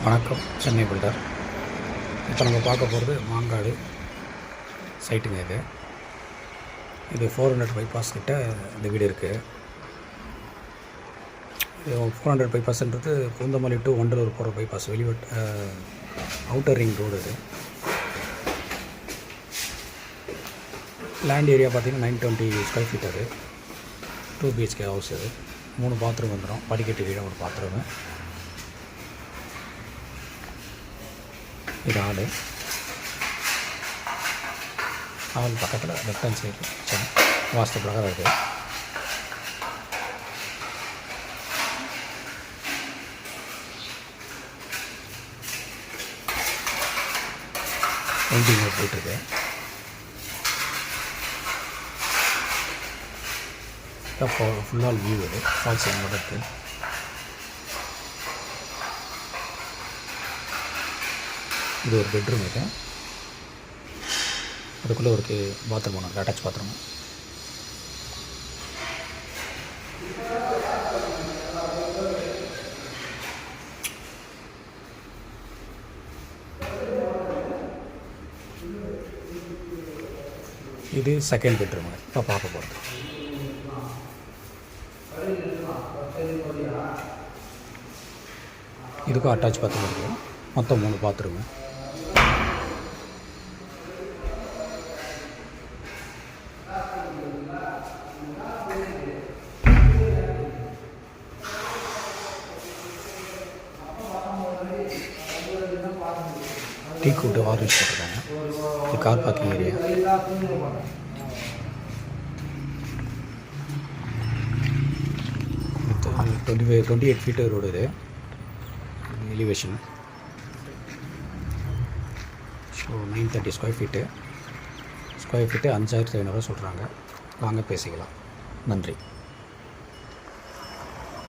வணக்கம், சென்னை பில்டர். இப்போ நம்ம பார்க்க போகிறது மாங்காடு சைட்டுங்க. இது 400 பைபாஸ் கிட்ட இந்த வீடு இருக்குது. இது 400 பைபாஸ்ன்றது பூந்தமல்லி டு வண்டலூர் போகிற பைபாஸ், அவுட்டர் ரிங் ரோடு. இது லேண்ட் ஏரியா பார்த்திங்கன்னா 920 ஸ்கொயர் ஃபீட். அது 2 BHK ஹவுஸ். அது 3 பாத்ரூம் வந்துடும். படிக்கட்டு கீழே ஒரு பாத்ரூமு. இது ஆள் பக்கத்தில் லெஃப்ட் ஹேண்ட் சைடு வாஸ்து பிரகாரம் இருக்குது. பெயிண்டிங் போயிட்டுருக்கு. ஃபுல்லால் வியூ. இது ஃபால்ஸ் எங்களோட இருக்குது. இது ஒரு பெட்ரூம். இது அதுக்குள்ளே ஒரு பாத்ரூம் ஒன்று, அட்டாச் பாத்ரூம். இது செகண்ட் பெட்ரூம். இப்போ பார்க்க போகிறது இதுக்கும் அட்டாச் பாத்ரூம் இருக்குது. மொத்தம் 3 பாத்ரூமு. டீ கூட்டு ஆரஞ்சு போட்டிருக்காங்க. இது கார் பார்க்கிங் ஏரியா. இது 28 ஃபீட்டு ரோடு. இது எலிவேஷன். ஸோ 930 ஸ்கொயர் ஃபீட்டு 5,500 சொல்கிறாங்க. வாங்க பேசிக்கலாம். நன்றி.